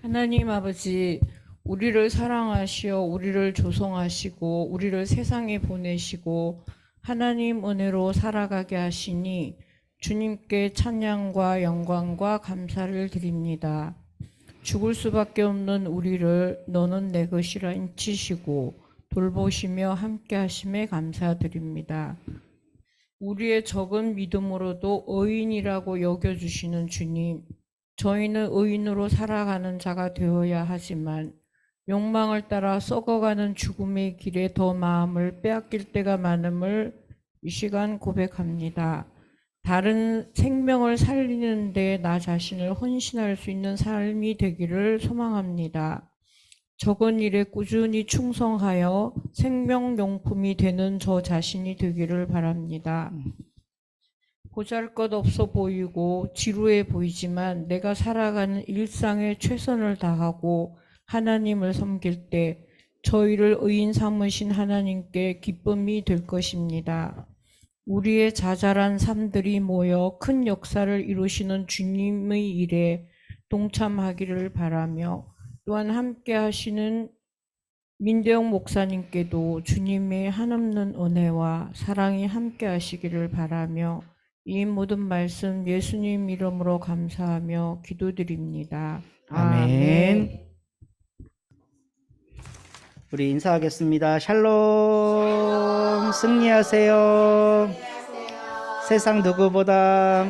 하나님 아버지, 우리를 사랑하시어 우리를 조성하시고 우리를 세상에 보내시고 하나님 은혜로 살아가게 하시니 주님께 찬양과 영광과 감사를 드립니다. 죽을 수밖에 없는 우리를 너는 내 것이라 인치시고 돌보시며 함께 하심에 감사드립니다. 우리의 적은 믿음으로도 의인이라고 여겨주시는 주님, 저희는 의인으로 살아가는 자가 되어야 하지만 욕망을 따라 썩어가는 죽음의 길에 더 마음을 빼앗길 때가 많음을 이 시간 고백합니다. 다른 생명을 살리는 데 나 자신을 헌신할 수 있는 삶이 되기를 소망합니다. 적은 일에 꾸준히 충성하여 생명용품이 되는 저 자신이 되기를 바랍니다. 보잘것없어 보이고 지루해 보이지만 내가 살아가는 일상에 최선을 다하고 하나님을 섬길 때 저희를 의인 삼으신 하나님께 기쁨이 될 것입니다. 우리의 자잘한 삶들이 모여 큰 역사를 이루시는 주님의 일에 동참하기를 바라며 또한 함께 하시는 민대영 목사님께도 주님의 한없는 은혜와 사랑이 함께 하시기를 바라며 이 모든 말씀 예수님 이름으로 감사하며 기도드립니다. 아멘. 우리 인사하겠습니다. 샬롬. 승리하세요. 세상 누구보다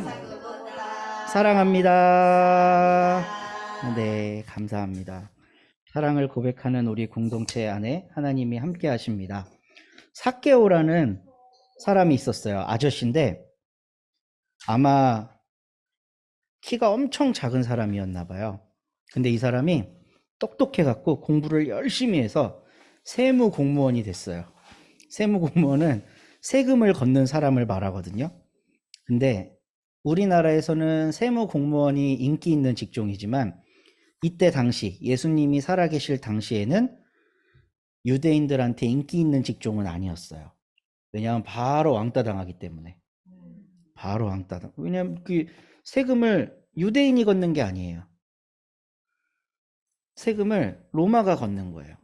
사랑합니다. 네, 감사합니다. 사랑을 고백하는 우리 공동체 안에 하나님이 함께 하십니다. 삭개오라는 사람이 있었어요. 아저씨인데 아마 키가 엄청 작은 사람이었나 봐요. 근데 이 사람이 똑똑해갖고 공부를 열심히 해서 세무 공무원이 됐어요. 세무 공무원은 세금을 걷는 사람을 말하거든요. 근데 우리나라에서는 세무 공무원이 인기 있는 직종이지만 이때 당시 예수님이 살아계실 당시에는 유대인들한테 인기 있는 직종은 아니었어요. 왜냐하면 바로 왕따 당하기 때문에. 바로 왕따 당. 왜냐하면 그 세금을 유대인이 걷는 게 아니에요. 세금을 로마가 걷는 거예요.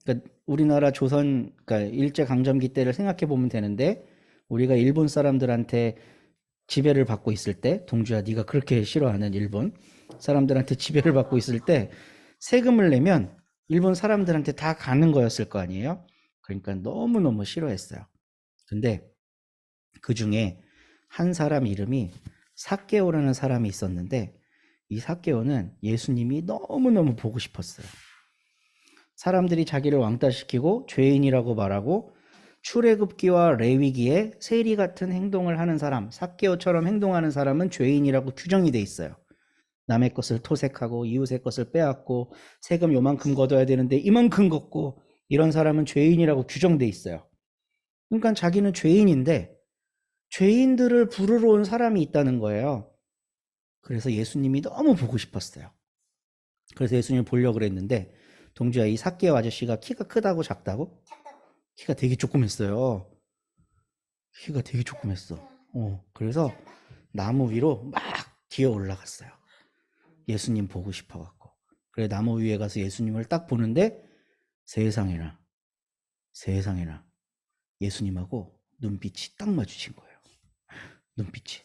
그러니까 우리나라 조선, 그러니까 일제 강점기 때를 생각해 보면 되는데 우리가 일본 사람들한테 지배를 받고 있을 때, 동주야 네가 그렇게 싫어하는 일본 사람들한테 지배를 받고 있을 때 세금을 내면 일본 사람들한테 다 가는 거였을 거 아니에요. 그러니까 너무너무 싫어했어요. 근데 그 중에 한 사람 이름이 삭개오라는 사람이 있었는데 이 삭개오는 예수님이 너무너무 보고 싶었어요. 사람들이 자기를 왕따시키고 죄인이라고 말하고 출애굽기와 레위기에 세리 같은 행동을 하는 사람, 삭개오처럼 행동하는 사람은 죄인이라고 규정이 돼 있어요. 남의 것을 토색하고 이웃의 것을 빼앗고 세금 요만큼 걷어야 되는데 이만큼 걷고 이런 사람은 죄인이라고 규정돼 있어요. 그러니까 자기는 죄인인데 죄인들을 부르러 온 사람이 있다는 거예요. 그래서 예수님이 너무 보고 싶었어요. 그래서 예수님을 보려고 그랬는데 동주야 이 삭개오 아저씨가 키가 크다고 작다고? 키가 되게 조그맸어요. 키가 되게 조그맸어. 그래서 나무 위로 막 기어 올라갔어요. 예수님 보고 싶어갖고. 그래 나무 위에 가서 예수님을 딱 보는데 세상에나 예수님하고 눈빛이 딱 마주친 거예요. 눈빛이.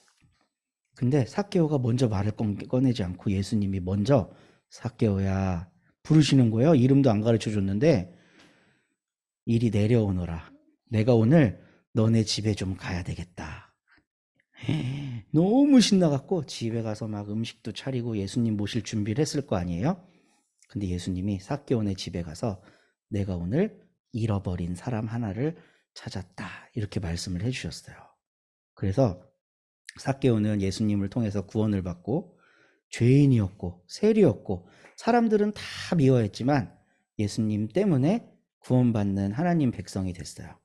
근데 삭개오가 먼저 말을 꺼내지 않고 예수님이 먼저 삭개오야 부르시는 거예요. 이름도 안 가르쳐 줬는데 이리 내려오너라. 내가 오늘 너네 집에 좀 가야 되겠다. 너무 신나갖고 집에 가서 막 음식도 차리고 예수님 모실 준비를 했을 거 아니에요. 근데 예수님이 삭개오네 집에 가서 내가 오늘 잃어버린 사람 하나를 찾았다 이렇게 말씀을 해주셨어요. 그래서 삭개오는 예수님을 통해서 구원을 받고 죄인이었고 세리였고 사람들은 다 미워했지만 예수님 때문에 구원받는 하나님 백성이 됐어요.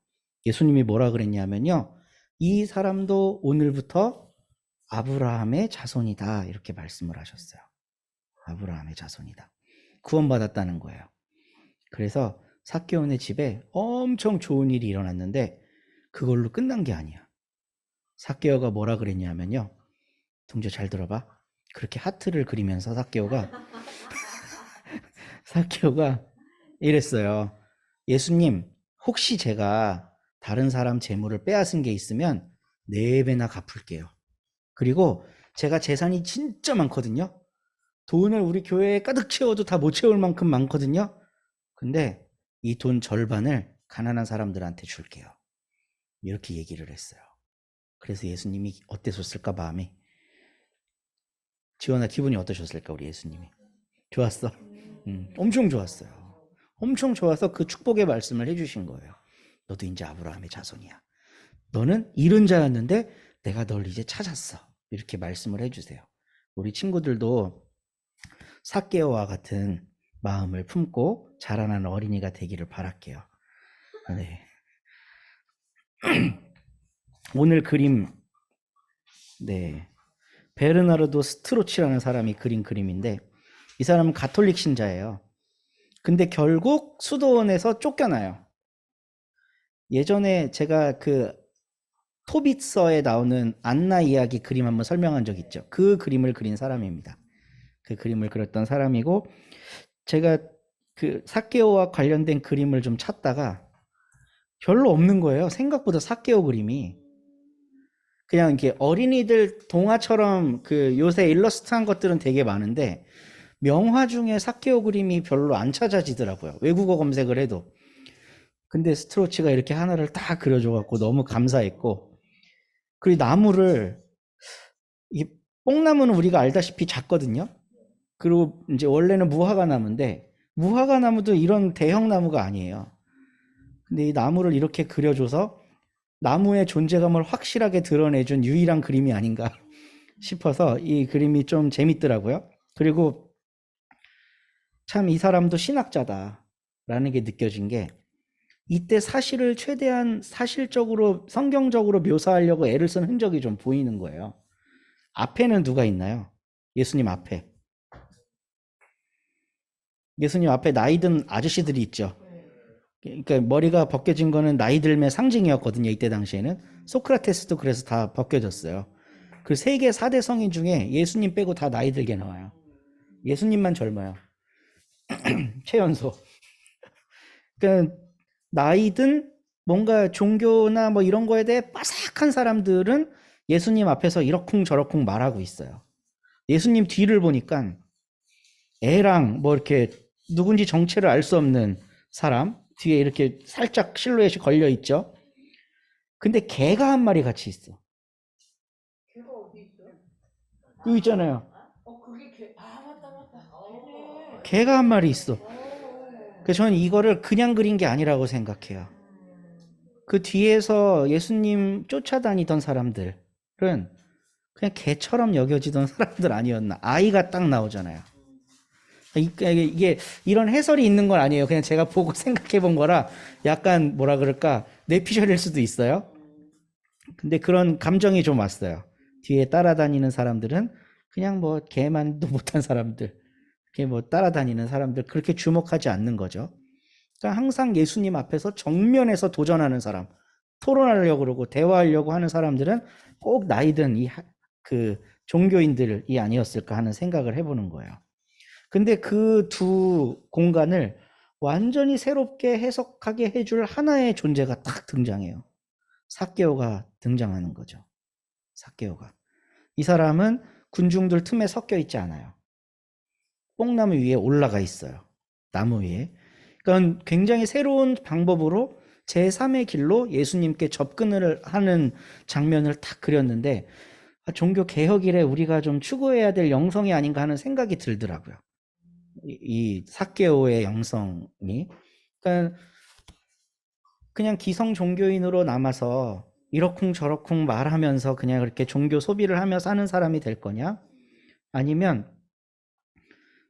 예수님이 뭐라 그랬냐면요. 이 사람도 오늘부터 아브라함의 자손이다 이렇게 말씀을 하셨어요. 아브라함의 자손이다. 구원받았다는 거예요. 그래서 삭개오네 집에 엄청 좋은 일이 일어났는데 그걸로 끝난 게 아니야. 삭개오가 뭐라 그랬냐면요. 동주 잘 들어봐. 그렇게 하트를 그리면서 삭개오가 사케오가 이랬어요. 예수님, 혹시 제가 다른 사람 재물을 빼앗은 게 있으면 4배나 갚을게요. 그리고 제가 재산이 진짜 많거든요. 돈을 우리 교회에 가득 채워도 다 못 채울 만큼 많거든요. 근데 이 돈 절반을 가난한 사람들한테 줄게요. 이렇게 얘기를 했어요. 그래서 예수님이 어땠었을까 마음이? 지원아, 기분이 어떠셨을까 우리 예수님이? 좋았어? 엄청 좋았어요. 엄청 좋아서 그 축복의 말씀을 해주신 거예요. 너도 이제 아브라함의 자손이야. 너는 잃은 자였는데 내가 널 이제 찾았어. 이렇게 말씀을 해주세요. 우리 친구들도 삭개오와 같은 마음을 품고 자라나는 어린이가 되기를 바랄게요. 네. 오늘 그림, 네, 베르나르도 스트로치라는 사람이 그린 그림인데 이 사람은 가톨릭 신자예요. 근데 결국 수도원에서 쫓겨나요. 예전에 제가 그 토빗서에 나오는 안나 이야기 그림 한번 설명한 적 있죠. 그 그림을 그린 사람입니다. 그 그림을 그렸던 사람이고, 제가 그 삭개오와 관련된 그림을 좀 찾다가 별로 없는 거예요. 생각보다 삭개오 그림이. 그냥 이렇게 어린이들 동화처럼 그 요새 일러스트한 것들은 되게 많은데 명화 중에 삭개오 그림이 별로 안 찾아지더라고요. 외국어 검색을 해도. 근데 스트로치가 이렇게 하나를 딱 그려줘갖고 너무 감사했고, 그리고 나무를, 이 뽕나무는 우리가 알다시피 작거든요. 그리고 이제 원래는 무화과 나무인데 무화과 나무도 이런 대형 나무가 아니에요. 근데 이 나무를 이렇게 그려줘서 나무의 존재감을 확실하게 드러내준 유일한 그림이 아닌가 싶어서 이 그림이 좀 재밌더라고요. 그리고 참 이 사람도 신학자다라는 게 느껴진 게, 이때 사실을 최대한 사실적으로 성경적으로 묘사하려고 애를 쓴 흔적이 좀 보이는 거예요. 앞에는 누가 있나요? 예수님 앞에. 예수님 앞에 나이 든 아저씨들이 있죠. 그러니까 머리가 벗겨진 거는 나이 들의 상징이었거든요. 이때 당시에는. 소크라테스도 그래서 다 벗겨졌어요. 그 세계 4대 성인 중에 예수님 빼고 다 나이 들게 나와요. 예수님만 젊어요. 최연소. 그러니까 나이 든 뭔가 종교나 뭐 이런 거에 대해 빠삭한 사람들은 예수님 앞에서 이러쿵저러쿵 말하고 있어요. 예수님 뒤를 보니까 애랑 뭐 이렇게 누군지 정체를 알 수 없는 사람 뒤에 이렇게 살짝 실루엣이 걸려 있죠. 근데 개가 한 마리 같이 있어. 걔가 어디 있어? 여기 있잖아요. 그게 걔. 아, 맞다. 걔네. 개가 한 마리 있어. 그래서 저는 이거를 그냥 그린 게 아니라고 생각해요. 그 뒤에서 예수님 쫓아다니던 사람들은 그냥 개처럼 여겨지던 사람들 아니었나. 아이가 딱 나오잖아요. 이게 이런 해설이 있는 건 아니에요. 그냥 제가 보고 생각해 본 거라 약간 뭐라 그럴까, 내피셜일 수도 있어요. 근데 그런 감정이 좀 왔어요. 뒤에 따라다니는 사람들은 그냥 뭐 개만도 못한 사람들, 이렇게 뭐 따라다니는 사람들, 그렇게 주목하지 않는 거죠. 그러니까 항상 예수님 앞에서 정면에서 도전하는 사람, 토론하려고 그러고 대화하려고 하는 사람들은 꼭 나이든 그 종교인들이 아니었을까 하는 생각을 해보는 거예요. 근데 그 두 공간을 완전히 새롭게 해석하게 해줄 하나의 존재가 딱 등장해요. 삭개오가 등장하는 거죠. 삭개오가. 이 사람은 군중들 틈에 섞여 있지 않아요. 뽕나무 위에 올라가 있어요. 나무 위에. 그러니까 굉장히 새로운 방법으로 제3의 길로 예수님께 접근을 하는 장면을 딱 그렸는데, 종교 개혁 이래 우리가 좀 추구해야 될 영성이 아닌가 하는 생각이 들더라고요. 이 삭개오의 영성이. 그러니까 그냥 기성 종교인으로 남아서 이러쿵저러쿵 말하면서 그냥 그렇게 종교 소비를 하며 사는 사람이 될 거냐? 아니면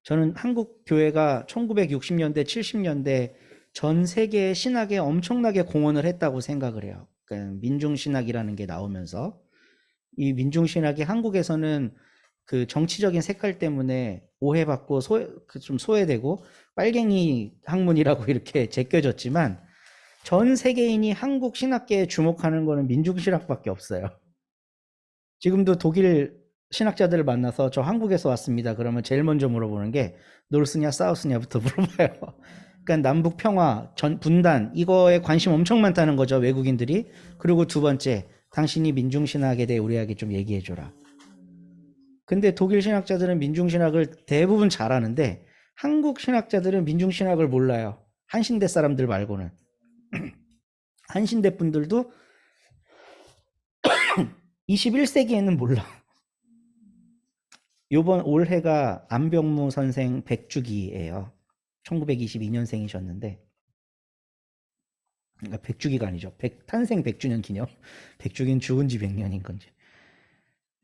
저는 한국 교회가 1960년대, 70년대 전 세계의 신학에 엄청나게 공헌을 했다고 생각을 해요. 그러니까 민중신학이라는 게 나오면서 이 민중신학이 한국에서는 그 정치적인 색깔 때문에 오해받고 좀 소외되고 빨갱이 학문이라고 이렇게 제껴졌지만, 전 세계인이 한국 신학계에 주목하는 거는 민중신학밖에 없어요. 지금도 독일 신학자들을 만나서 저 한국에서 왔습니다. 그러면 제일 먼저 물어보는 게 노스냐 사우스냐부터 물어봐요. 그러니까 남북 평화, 분단 이거에 관심 엄청 많다는 거죠, 외국인들이. 그리고 두 번째, 당신이 민중신학에 대해 우리에게 좀 얘기해 줘라. 근데 독일 신학자들은 민중신학을 대부분 잘 아는데 한국 신학자들은 민중신학을 몰라요. 한신대 사람들 말고는. 한신대 분들도 21세기에는 몰라. 요번 올해가 안병무 선생 100주기예요. 1922년생이셨는데, 그러니까 100주기가 아니죠. 탄생 100주년 기념. 100주기는 죽은 지 100년인 건지.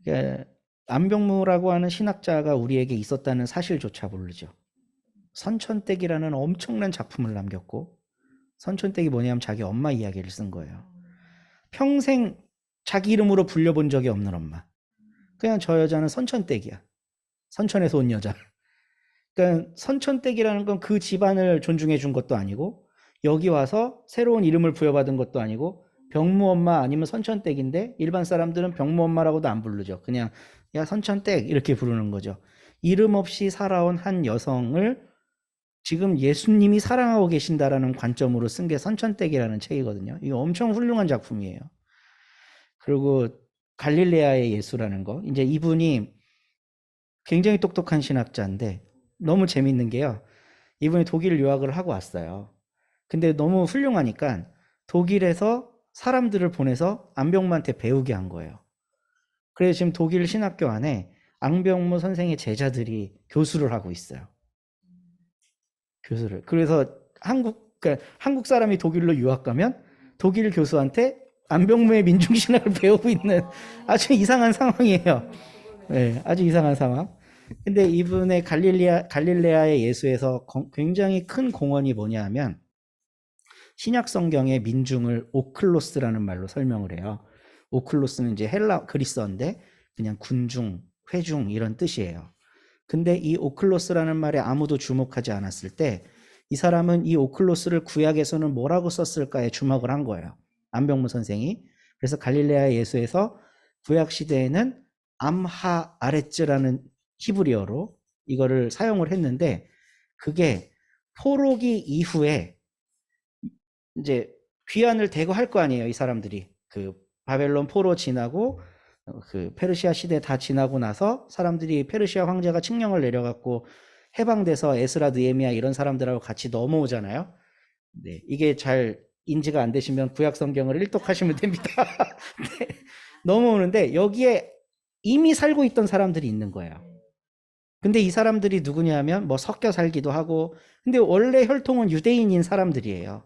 그러니까 안병무라고 하는 신학자가 우리에게 있었다는 사실조차 모르죠. 선천댁이라는 엄청난 작품을 남겼고, 선천댁이 뭐냐면 자기 엄마 이야기를 쓴 거예요. 평생 자기 이름으로 불려본 적이 없는 엄마. 그냥 저 여자는 선천댁이야. 선천에서 온 여자. 그러니까 선천댁이라는 건 그 집안을 존중해 준 것도 아니고 여기 와서 새로운 이름을 부여받은 것도 아니고 병무엄마 아니면 선천댁인데 일반 사람들은 병무엄마라고도 안 부르죠. 그냥 야 선천댁 이렇게 부르는 거죠. 이름 없이 살아온 한 여성을 지금 예수님이 사랑하고 계신다라는 관점으로 쓴 게 선천댁이라는 책이거든요. 이거 엄청 훌륭한 작품이에요. 그리고 갈릴레아의 예수라는 거. 이제 이분이 굉장히 똑똑한 신학자인데 너무 재밌는 게요. 이분이 독일 유학을 하고 왔어요. 근데 너무 훌륭하니까 독일에서 사람들을 보내서 안병무한테 배우게 한 거예요. 그래서 지금 독일 신학교 안에 안병무 선생의 제자들이 교수를 하고 있어요. 교수를. 그래서 그러니까 한국 사람이 독일로 유학 가면 독일 교수한테 안병무의 민중신학을 배우고 있는 아주 이상한 상황이에요. 네, 아주 이상한 상황. 근데 이분의 갈릴레아의 예수에서 굉장히 큰 공헌이 뭐냐 하면 신약 성경의 민중을 오클로스라는 말로 설명을 해요. 오클로스는 이제 헬라 그리스어인데 그냥 군중, 회중 이런 뜻이에요. 근데 이 오클로스라는 말에 아무도 주목하지 않았을 때 이 사람은 이 오클로스를 구약에서는 뭐라고 썼을까에 주목을 한 거예요. 안병무 선생이. 그래서 갈릴레아 예수에서 구약 시대에는 암하 아레츠라는 히브리어로 이거를 사용을 했는데 그게 포로기 이후에 이제 귀환을 대거 할 거 아니에요. 이 사람들이 그 바벨론 포로 지나고 그 페르시아 시대 다 지나고 나서 사람들이 페르시아 황제가 칙령을 내려갖고 해방돼서 에스라 느헤미야 이런 사람들하고 같이 넘어오잖아요. 네, 이게 잘 인지가 안 되시면 구약 성경을 일독하시면 됩니다. 네, 넘어오는데 여기에 이미 살고 있던 사람들이 있는 거예요. 근데 이 사람들이 누구냐면 뭐 섞여 살기도 하고 근데 원래 혈통은 유대인인 사람들이에요.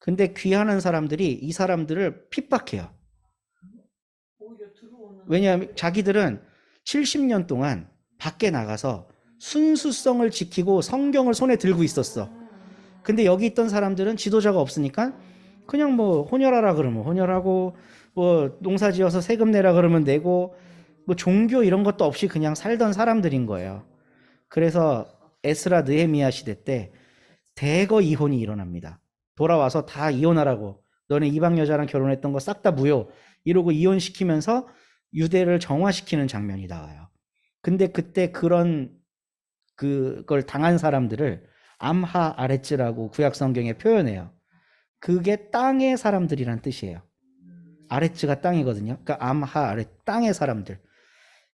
근데 귀환한 사람들이 이 사람들을 핍박해요. 왜냐하면 자기들은 70년 동안 밖에 나가서 순수성을 지키고 성경을 손에 들고 있었어. 근데 여기 있던 사람들은 지도자가 없으니까 그냥 뭐 혼혈하라 그러면 혼혈하고 뭐 농사지어서 세금 내라 그러면 내고 뭐 종교 이런 것도 없이 그냥 살던 사람들인 거예요. 그래서 에스라 느헤미야 시대 때 대거 이혼이 일어납니다. 돌아와서 다 이혼하라고 너네 이방 여자랑 결혼했던 거 싹 다 무효 이러고 이혼시키면서 유대를 정화시키는 장면이 나와요. 근데 그때 그걸 당한 사람들을 암하 아레츠라고 구약 성경에 표현해요. 그게 땅의 사람들이란 뜻이에요. 아레츠가 땅이거든요. 그러니까 암하 아레 땅의 사람들.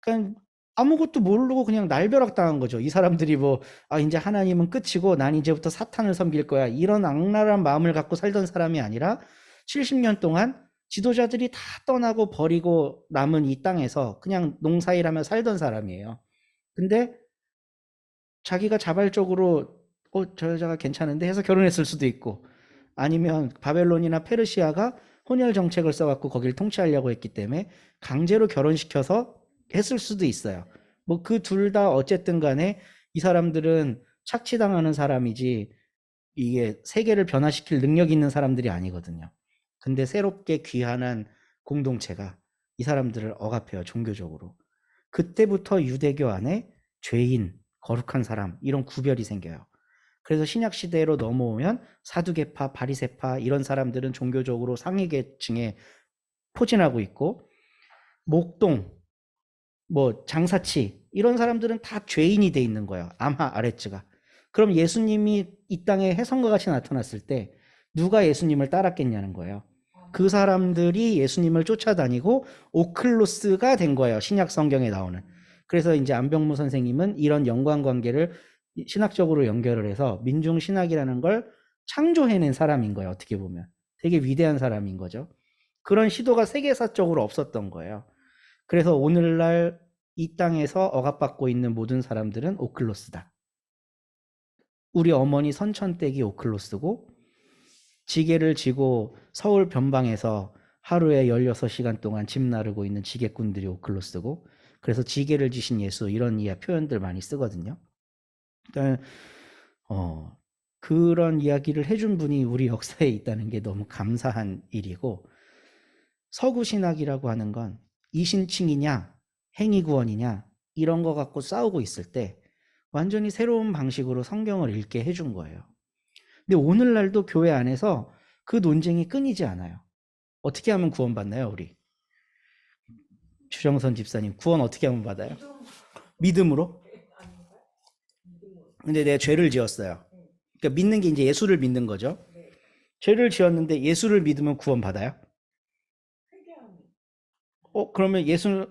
그러니까 아무것도 모르고 그냥 날벼락 당한 거죠. 이 사람들이 뭐 이제 하나님은 끝이고 난 이제부터 사탄을 섬길 거야. 이런 악랄한 마음을 갖고 살던 사람이 아니라 70년 동안 지도자들이 다 떠나고 버리고 남은 이 땅에서 그냥 농사일하며 살던 사람이에요. 근데 자기가 자발적으로 저 여자가 괜찮은데 해서 결혼했을 수도 있고 아니면 바벨론이나 페르시아가 혼혈 정책을 써갖고 거기를 통치하려고 했기 때문에 강제로 결혼시켜서 했을 수도 있어요. 뭐 그 둘 다 어쨌든 간에 이 사람들은 착취당하는 사람이지 이게 세계를 변화시킬 능력 있는 사람들이 아니거든요. 근데 새롭게 귀환한 공동체가 이 사람들을 억압해요. 종교적으로. 그때부터 유대교 안에 죄인, 거룩한 사람 이런 구별이 생겨요. 그래서 신약 시대로 넘어오면 사두개파, 바리새파 이런 사람들은 종교적으로 상위 계층에 포진하고 있고 목동 뭐 장사치 이런 사람들은 다 죄인이 돼 있는 거예요. 암하 아레츠가. 그럼 예수님이 이 땅에 해성과 같이 나타났을 때 누가 예수님을 따랐겠냐는 거예요. 그 사람들이 예수님을 쫓아다니고 오클로스가 된 거예요. 신약 성경에 나오는. 그래서 이제 안병무 선생님은 이런 연관관계를 신학적으로 연결을 해서 민중신학이라는 걸 창조해낸 사람인 거예요. 어떻게 보면. 되게 위대한 사람인 거죠. 그런 시도가 세계사적으로 없었던 거예요. 그래서 오늘날 이 땅에서 억압받고 있는 모든 사람들은 오클로스다. 우리 어머니 선천댁이 오클로스고 지게를 지고 서울 변방에서 하루에 16시간 동안 집 나르고 있는 지게꾼들이 오클로스고 그래서 지게를 지신 예수 이런 표현들 많이 쓰거든요. 그러니까 그런 이야기를 해준 분이 우리 역사에 있다는 게 너무 감사한 일이고 서구신학이라고 하는 건 이신칭이냐 행위구원이냐 이런 거 갖고 싸우고 있을 때 완전히 새로운 방식으로 성경을 읽게 해준 거예요. 근데 오늘날도 교회 안에서 그 논쟁이 끊이지 않아요. 어떻게 하면 구원받나요, 우리? 주정선 집사님, 구원 어떻게 하면 받아요? 믿음으로? 근데 내가 죄를 지었어요. 그러니까 믿는 게 이제 예수를 믿는 거죠. 죄를 지었는데 예수를 믿으면 구원 받아요? 그러면 예수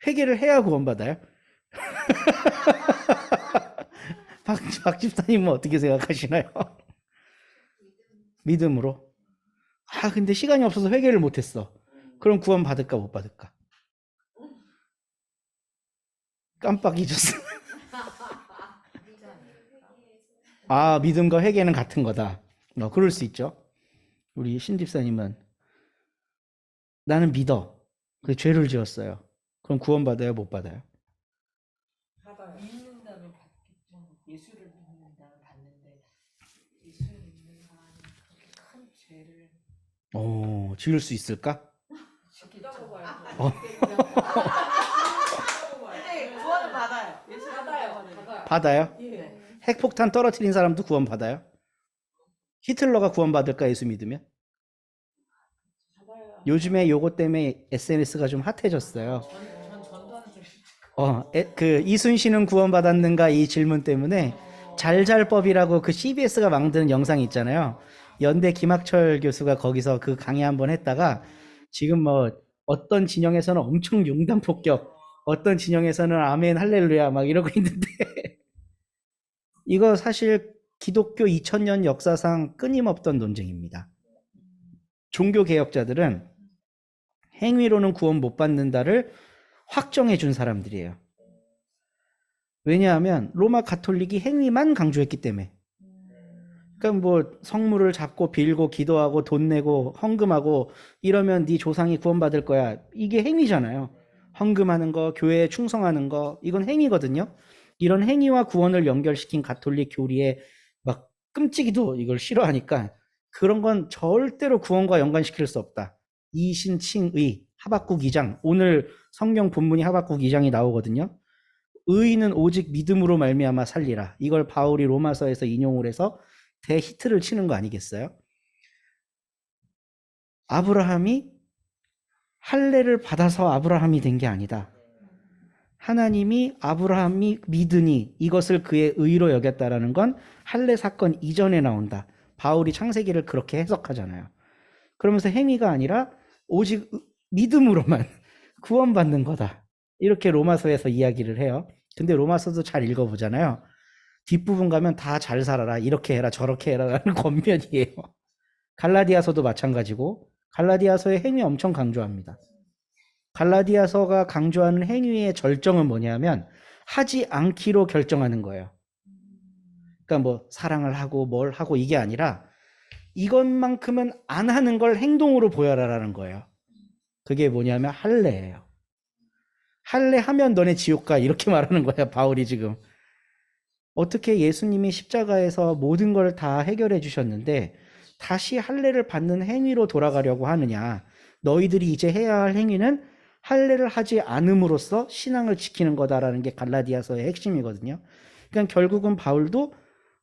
회개를 해야 구원 받아요? 박 집사님은 어떻게 생각하시나요? 믿음으로. 근데 시간이 없어서 회개를 못했어. 그럼 구원 받을까 못 받을까? 깜빡 잊었어. 믿음과 회개는 같은 거다. 그럴 수 있죠. 우리 신 집사님은 나는 믿어. 그 죄를 지었어요. 그럼 구원 받아요, 못 받아요? 받아요. 믿는다면 받겠죠. 예수를 믿는다면 받는데 예수를 믿는 사람이 그렇게 큰 죄를 지을 수 있을까? 지키자고 봐요. 근데 구원을 받아요. 예수 받아요. 받아요? 예. 핵폭탄 떨어뜨린 사람도 구원 받아요? 히틀러가 구원 받을까 예수 믿으면? 받아요. 요즘에 요거 때문에 SNS가 좀 핫해졌어요. 전 전도하는 좀 그 이순신은 구원받았는가 이 질문 때문에 잘잘법이라고 그 CBS가 만든 영상이 있잖아요. 연대 김학철 교수가 거기서 그 강의 한번 했다가 지금 뭐 어떤 진영에서는 엄청 융단 폭격, 어떤 진영에서는 아멘 할렐루야 막 이러고 있는데 이거 사실 기독교 2000년 역사상 끊임없던 논쟁입니다. 종교 개혁자들은 행위로는 구원 못 받는다를 확정해 준 사람들이에요. 왜냐하면 로마 가톨릭이 행위만 강조했기 때문에. 그러니까 뭐 성물을 잡고 빌고 기도하고 돈 내고 헌금하고 이러면 네 조상이 구원받을 거야. 이게 행위잖아요. 헌금하는 거, 교회에 충성하는 거 이건 행위거든요. 이런 행위와 구원을 연결시킨 가톨릭 교리에 막 끔찍이도 이걸 싫어하니까 그런 건 절대로 구원과 연관시킬 수 없다. 이신칭의 하박국 2장 오늘 성경 본문이 하박국 2장이 나오거든요. 의인은 오직 믿음으로 말미암아 살리라. 이걸 바울이 로마서에서 인용을 해서 대히트를 치는 거 아니겠어요? 아브라함이 할례를 받아서 아브라함이 된 게 아니다. 하나님이 아브라함이 믿으니 이것을 그의 의로 여겼다라는 건 할례 사건 이전에 나온다. 바울이 창세기를 그렇게 해석하잖아요. 그러면서 행위가 아니라 오직 믿음으로만 구원받는 거다. 이렇게 로마서에서 이야기를 해요. 근데 로마서도 잘 읽어보잖아요. 뒷부분 가면 다 잘 살아라, 이렇게 해라, 저렇게 해라라는 권면이에요. 갈라디아서도 마찬가지고 갈라디아서의 행위 엄청 강조합니다. 갈라디아서가 강조하는 행위의 절정은 뭐냐면 하지 않기로 결정하는 거예요. 그러니까 뭐 사랑을 하고 뭘 하고 이게 아니라 이것만큼은 안 하는 걸 행동으로 보여라라는 거예요. 그게 뭐냐면 할례예요. 할례 하면 너네 지옥 가, 이렇게 말하는 거야 바울이 지금. 어떻게 예수님이 십자가에서 모든 걸 다 해결해 주셨는데 다시 할례를 받는 행위로 돌아가려고 하느냐. 너희들이 이제 해야 할 행위는 할례를 하지 않음으로써 신앙을 지키는 거다라는 게 갈라디아서의 핵심이거든요. 그러니까 결국은 바울도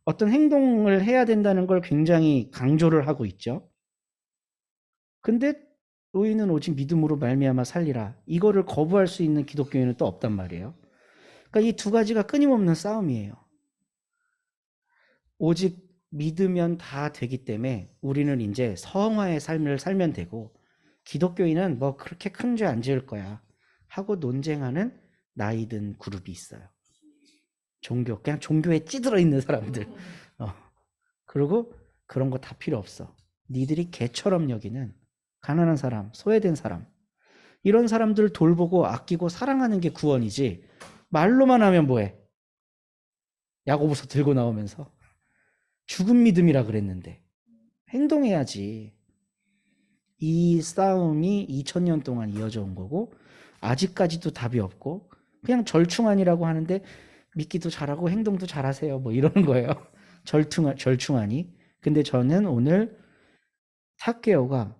어떤 행동을 해야 된다는 걸 굉장히 강조를 하고 있죠. 근데 의인은 오직 믿음으로 말미암아 살리라. 이거를 거부할 수 있는 기독교인은 또 없단 말이에요. 그러니까 이 두 가지가 끊임없는 싸움이에요. 오직 믿으면 다 되기 때문에 우리는 이제 성화의 삶을 살면 되고, 기독교인은 뭐 그렇게 큰 죄 안 지을 거야 하고 논쟁하는 나이든 그룹이 있어요. 그냥 종교에 찌들어 있는 사람들. 그리고 그런 거 다 필요 없어. 니들이 개처럼 여기는 가난한 사람, 소외된 사람, 이런 사람들 돌보고 아끼고 사랑하는 게 구원이지, 말로만 하면 뭐해? 야고보서 들고 나오면서 죽은 믿음이라 그랬는데 행동해야지. 이 싸움이 2000년 동안 이어져 온 거고, 아직까지도 답이 없고 그냥 절충안이라고 하는데 믿기도 잘하고 행동도 잘하세요 뭐 이러는 거예요. 절충안이. 근데 저는 오늘 삭개오가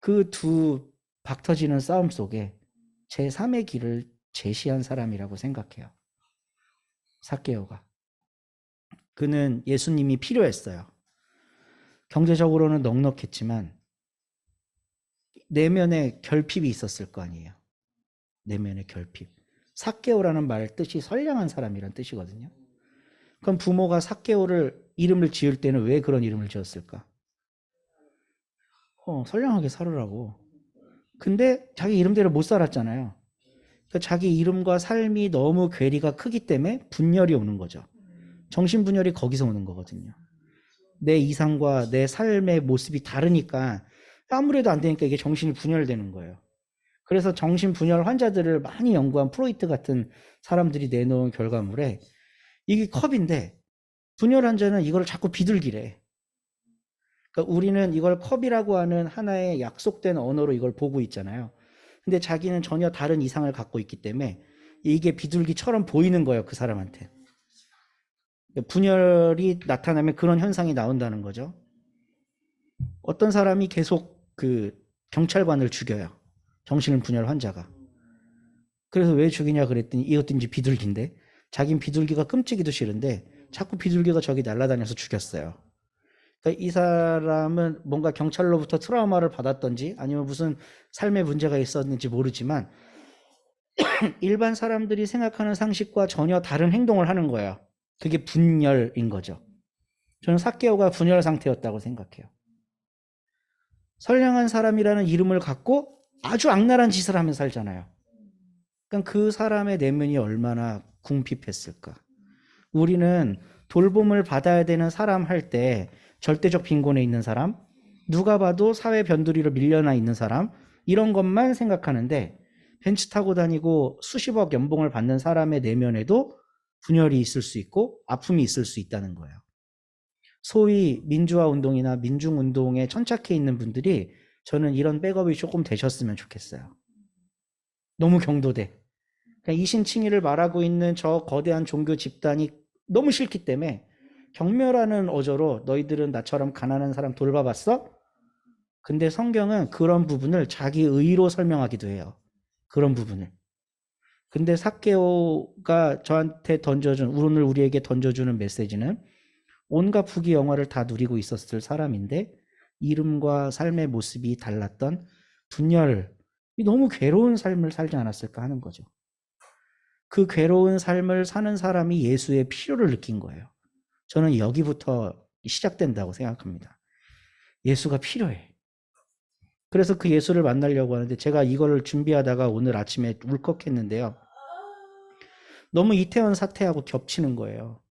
그 두 박터지는 싸움 속에 제3의 길을 제시한 사람이라고 생각해요. 삭개오가. 그는 예수님이 필요했어요. 경제적으로는 넉넉했지만 내면에 결핍이 있었을 거 아니에요. 내면의 결핍. 삭개오라는 말 뜻이 선량한 사람이란 뜻이거든요. 그럼 부모가 삭개오를 이름을 지을 때는 왜 그런 이름을 지었을까? 선량하게 살으라고. 근데 자기 이름대로 못 살았잖아요. 그러니까 자기 이름과 삶이 너무 괴리가 크기 때문에 분열이 오는 거죠. 정신분열이 거기서 오는 거거든요. 내 이상과 내 삶의 모습이 다르니까 아무래도 안 되니까 이게 정신이 분열되는 거예요. 그래서 정신분열 환자들을 많이 연구한 프로이트 같은 사람들이 내놓은 결과물에 이게 컵인데 분열 환자는 이걸 자꾸 비둘기래. 그러니까 우리는 이걸 컵이라고 하는 하나의 약속된 언어로 이걸 보고 있잖아요. 근데 자기는 전혀 다른 이상을 갖고 있기 때문에 이게 비둘기처럼 보이는 거예요, 그 사람한테. 분열이 나타나면 그런 현상이 나온다는 거죠. 어떤 사람이 계속 그 경찰관을 죽여요. 정신분열 환자가. 그래서 왜 죽이냐 그랬더니 이것도 이제 비둘기인데, 자긴 비둘기가 끔찍이도 싫은데 자꾸 비둘기가 저기 날아다녀서 죽였어요. 그러니까 이 사람은 뭔가 경찰로부터 트라우마를 받았던지 아니면 무슨 삶의 문제가 있었는지 모르지만 일반 사람들이 생각하는 상식과 전혀 다른 행동을 하는 거예요. 그게 분열인 거죠. 저는 삭개오가 분열 상태였다고 생각해요. 선량한 사람이라는 이름을 갖고 아주 악랄한 짓을 하며 살잖아요. 그러니까 그 사람의 내면이 얼마나 궁핍했을까. 우리는 돌봄을 받아야 되는 사람 할 때 절대적 빈곤에 있는 사람, 누가 봐도 사회 변두리로 밀려나 있는 사람, 이런 것만 생각하는데 벤츠 타고 다니고 수십억 연봉을 받는 사람의 내면에도 분열이 있을 수 있고 아픔이 있을 수 있다는 거예요. 소위 민주화 운동이나 민중 운동에 천착해 있는 분들이 저는 이런 백업이 조금 되셨으면 좋겠어요. 너무 경도돼. 그러니까 이신칭의를 말하고 있는 저 거대한 종교 집단이 너무 싫기 때문에 경멸하는 어조로 너희들은 나처럼 가난한 사람 돌봐봤어? 근데 성경은 그런 부분을 자기 의로 설명하기도 해요. 그런 부분을. 근데 삭개오가 저한테 오늘 우리에게 던져주는 메시지는 온갖 부귀 영화를 다 누리고 있었을 사람인데 이름과 삶의 모습이 달랐던 분열, 너무 괴로운 삶을 살지 않았을까 하는 거죠. 그 괴로운 삶을 사는 사람이 예수의 필요를 느낀 거예요. 저는 여기부터 시작된다고 생각합니다. 예수가 필요해. 그래서 그 예수를 만나려고 하는데 제가 이거를 준비하다가 오늘 아침에 울컥했는데요. 너무 이태원 사태하고 겹치는 거예요.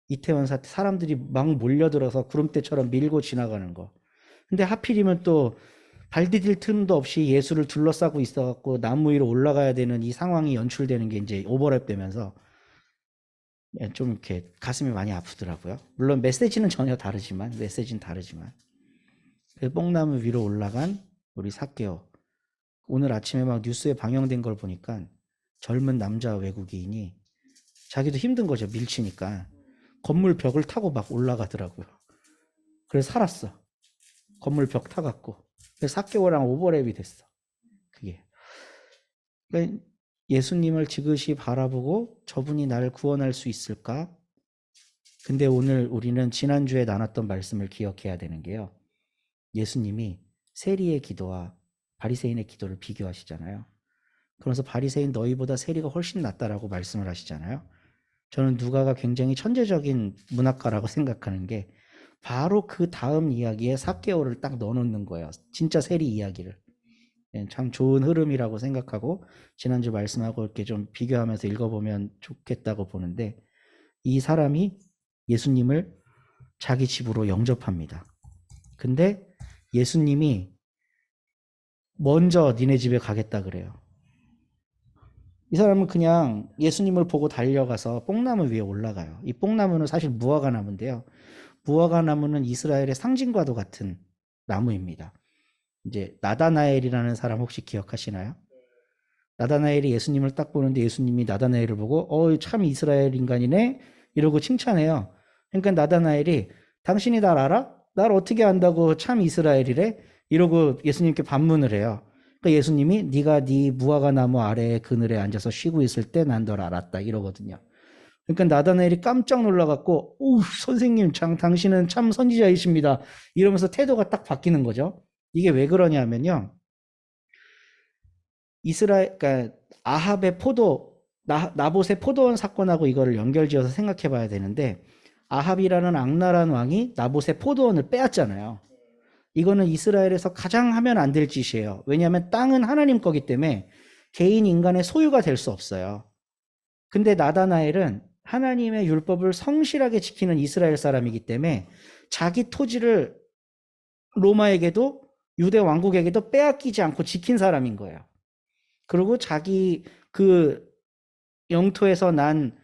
이태원 사태, 사람들이 막 몰려들어서 구름대처럼 밀고 지나가는 거. 근데 하필이면 또 발 디딜 틈도 없이 예수를 둘러싸고 있어갖고 나무 위로 올라가야 되는 이 상황이 연출되는 게 이제 오버랩 되면서 좀 이렇게 가슴이 많이 아프더라고요. 물론 메시지는 전혀 다르지만, 그 뽕나무 위로 올라간 우리 삭개오. 오늘 아침에 막 뉴스에 방영된 걸 보니까 젊은 남자 외국인이 자기도 힘든 거죠. 밀치니까. 건물 벽을 타고 막 올라가더라고요. 그래서 살았어. 건물 벽 타갖고. 그래서 삭개오랑 오버랩이 됐어. 그게. 그러니까 예수님을 지그시 바라보고 저분이 나를 구원할 수 있을까? 근데 오늘 우리는 지난주에 나눴던 말씀을 기억해야 되는 게요. 예수님이 세리의 기도와 바리새인의 기도를 비교하시잖아요. 그러면서 바리새인 너희보다 세리가 훨씬 낫다라고 말씀을 하시잖아요. 저는 누가가 굉장히 천재적인 문학가라고 생각하는 게 바로 그 다음 이야기에 삭개오를 딱 넣어놓는 거예요. 진짜 세리 이야기를. 참 좋은 흐름이라고 생각하고 지난주 말씀하고 이렇게 좀 비교하면서 읽어보면 좋겠다고 보는데, 이 사람이 예수님을 자기 집으로 영접합니다. 근데 예수님이 먼저 니네 집에 가겠다 그래요. 이 사람은 그냥 예수님을 보고 달려가서 뽕나무 위에 올라가요. 이 뽕나무는 사실 무화과 나무인데요. 무화과 나무는 이스라엘의 상징과도 같은 나무입니다. 이제 나다나엘이라는 사람 혹시 기억하시나요? 나다나엘이 예수님을 딱 보는데 예수님이 나다나엘을 보고 참 이스라엘 인간이네 이러고 칭찬해요. 그러니까 나다나엘이 당신이 날 알아? 날 어떻게 안다고 참 이스라엘이래? 이러고 예수님께 반문을 해요. 그러니까 예수님이 네가 네 무화과 나무 아래에 그늘에 앉아서 쉬고 있을 때 난 널 알았다 이러거든요. 그러니까 나다나엘이 깜짝 놀라갖고 오 선생님 당신은 참 선지자이십니다 이러면서 태도가 딱 바뀌는 거죠. 이게 왜 그러냐면요, 그러니까 아합의 나봇의 포도원 사건하고 이거를 연결지어서 생각해 봐야 되는데, 아합이라는 악랄한 왕이 나봇의 포도원을 빼앗잖아요. 이거는 이스라엘에서 가장 하면 안 될 짓이에요. 왜냐하면 땅은 하나님 거기 때문에 개인 인간의 소유가 될 수 없어요. 근데 나다나엘은 하나님의 율법을 성실하게 지키는 이스라엘 사람이기 때문에 자기 토지를 로마에게도 유대 왕국에게도 빼앗기지 않고 지킨 사람인 거예요. 그리고 자기 그 영토에서 난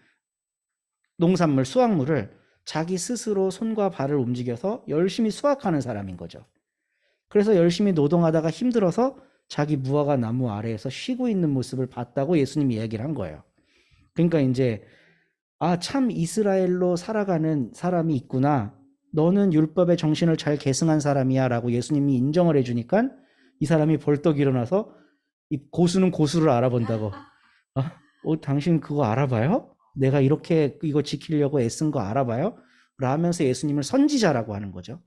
농산물, 수확물을 자기 스스로 손과 발을 움직여서 열심히 수확하는 사람인 거죠. 그래서 열심히 노동하다가 힘들어서 자기 무화과 나무 아래에서 쉬고 있는 모습을 봤다고 예수님이 이야기를 한 거예요. 그러니까 이제 참 이스라엘로 살아가는 사람이 있구나. 너는 율법의 정신을 잘 계승한 사람이야 라고 예수님이 인정을 해주니까 이 사람이 벌떡 일어나서 이 고수는 고수를 알아본다고. 당신 그거 알아봐요? 내가 이렇게 이거 지키려고 애쓴 거 알아봐요? 라면서 예수님을 선지자라고 하는 거죠.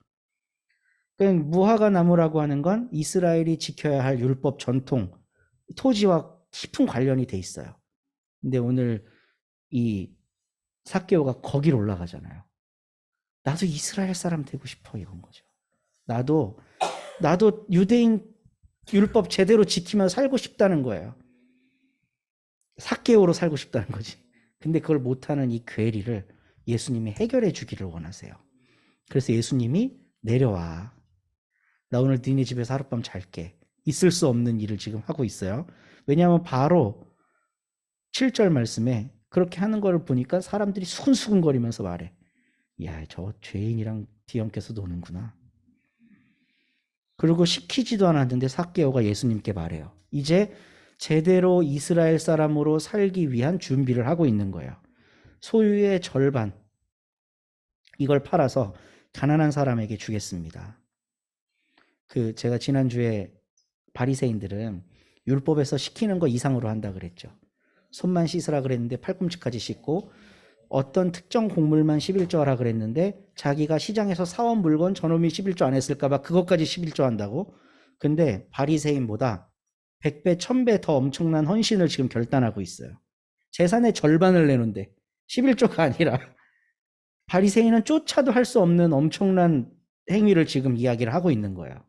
그러니까 무화과 나무라고 하는 건 이스라엘이 지켜야 할 율법 전통, 토지와 깊은 관련이 돼 있어요. 근데 오늘 이 삭개오가 거기로 올라가잖아요. 나도 이스라엘 사람 되고 싶어 이건 거죠. 나도 유대인 율법 제대로 지키며 살고 싶다는 거예요. 삭개오로 살고 싶다는 거지. 근데 그걸 못하는 이 괴리를 예수님이 해결해 주기를 원하세요. 그래서 예수님이 내려와. 나 오늘 니네 집에서 하룻밤 잘게. 있을 수 없는 일을 지금 하고 있어요. 왜냐하면 바로 7절 말씀에 그렇게 하는 걸 보니까 사람들이 수근수근거리면서 말해. 야, 저 죄인이랑 뒤엉켜서 노는구나. 그리고 시키지도 않았는데 삭개오가 예수님께 말해요. 이제 제대로 이스라엘 사람으로 살기 위한 준비를 하고 있는 거예요. 소유의 절반, 이걸 팔아서 가난한 사람에게 주겠습니다. 제가 지난주에 바리새인들은 율법에서 시키는 거 이상으로 한다 그랬죠. 손만 씻으라 그랬는데 팔꿈치까지 씻고, 어떤 특정 곡물만 11조 하라 그랬는데 자기가 시장에서 사온 물건 저놈이 11조 안 했을까 봐 그것까지 11조 한다고. 근데 바리새인보다 100배, 1000배 더 엄청난 헌신을 지금 결단하고 있어요. 재산의 절반을 내놓는데 11조가 아니라 바리새인은 쫓아도 할 수 없는 엄청난 행위를 지금 이야기를 하고 있는 거예요.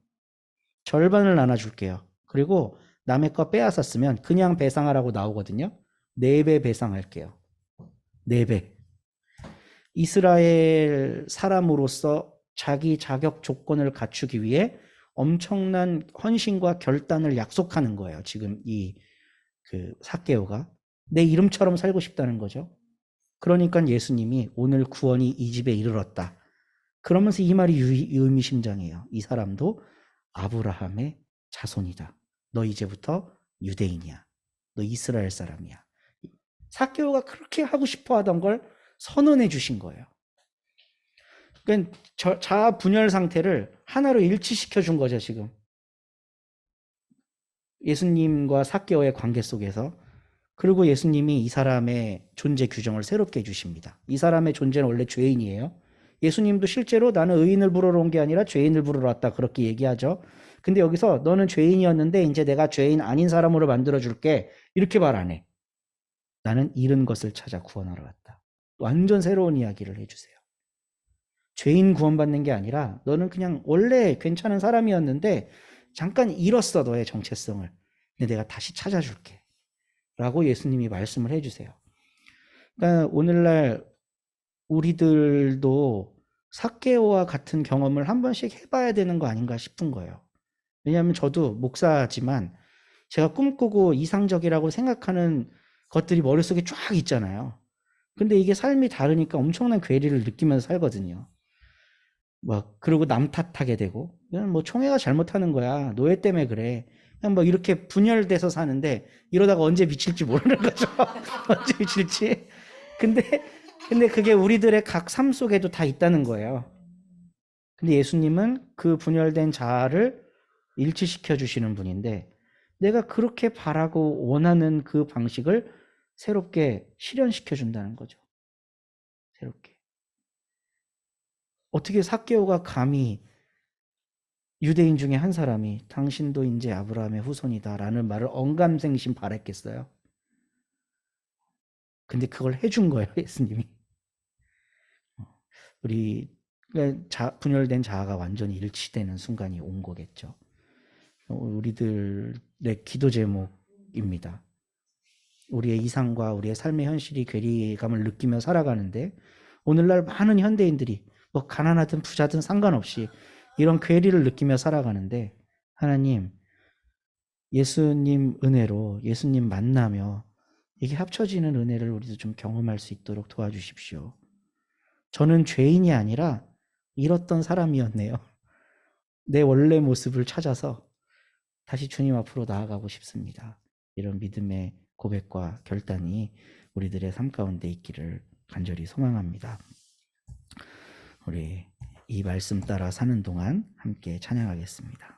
절반을 나눠줄게요. 그리고 남의 거 빼앗았으면 그냥 배상하라고 나오거든요. 4배 배상할게요. 4배. 이스라엘 사람으로서 자기 자격 조건을 갖추기 위해 엄청난 헌신과 결단을 약속하는 거예요. 지금 삭개오가 내 이름처럼 살고 싶다는 거죠. 그러니까 예수님이 오늘 구원이 이 집에 이르렀다. 그러면서 이 말이 의미심장해요. 이 사람도 아브라함의 자손이다. 너 이제부터 유대인이야. 너 이스라엘 사람이야. 삭개오가 그렇게 하고 싶어 하던 걸 선언해 주신 거예요. 그러니까 자아 분열 상태를 하나로 일치시켜 준 거죠, 지금. 예수님과 삭개오의 관계 속에서. 그리고 예수님이 이 사람의 존재 규정을 새롭게 해주십니다. 이 사람의 존재는 원래 죄인이에요. 예수님도 실제로 나는 의인을 부르러 온 게 아니라 죄인을 부르러 왔다 그렇게 얘기하죠. 근데 여기서 너는 죄인이었는데 이제 내가 죄인 아닌 사람으로 만들어줄게 이렇게 말 안 해. 나는 잃은 것을 찾아 구원하러 왔다. 완전 새로운 이야기를 해주세요. 죄인 구원받는 게 아니라 너는 그냥 원래 괜찮은 사람이었는데 잠깐 잃었어 너의 정체성을. 근데 내가 다시 찾아줄게. 라고 예수님이 말씀을 해주세요. 그러니까 오늘날 우리들도 삭개오와 같은 경험을 한 번씩 해봐야 되는 거 아닌가 싶은 거예요. 왜냐하면 저도 목사지만 제가 꿈꾸고 이상적이라고 생각하는 것들이 머릿속에 쫙 있잖아요. 근데 이게 삶이 다르니까 엄청난 괴리를 느끼면서 살거든요. 그리고 남 탓하게 되고, 그냥 총회가 잘못하는 거야. 노예 때문에 그래. 그냥 이렇게 분열돼서 사는데, 이러다가 언제 미칠지 모르는 거죠. 언제 미칠지. 근데 그게 우리들의 각 삶 속에도 다 있다는 거예요. 근데 예수님은 그 분열된 자아를 일치시켜 주시는 분인데, 내가 그렇게 바라고 원하는 그 방식을 새롭게 실현시켜 준다는 거죠. 새롭게. 어떻게 삭개오가 감히 유대인 중에 한 사람이 당신도 이제 아브라함의 후손이다라는 말을 언감생심 바랬겠어요? 근데 그걸 해준 거예요, 예수님이. 우리 분열된 자아가 완전히 일치되는 순간이 온 거겠죠. 우리들의 기도 제목입니다. 우리의 이상과 우리의 삶의 현실이 괴리감을 느끼며 살아가는데 오늘날 많은 현대인들이 가난하든 부자든 상관없이 이런 괴리를 느끼며 살아가는데 하나님, 예수님 은혜로 예수님 만나며 이게 합쳐지는 은혜를 우리도 좀 경험할 수 있도록 도와주십시오. 저는 죄인이 아니라 잃었던 사람이었네요. 내 원래 모습을 찾아서 다시 주님 앞으로 나아가고 싶습니다. 이런 믿음의 고백과 결단이 우리들의 삶 가운데 있기를 간절히 소망합니다. 우리 이 말씀 따라 사는 동안 함께 찬양하겠습니다.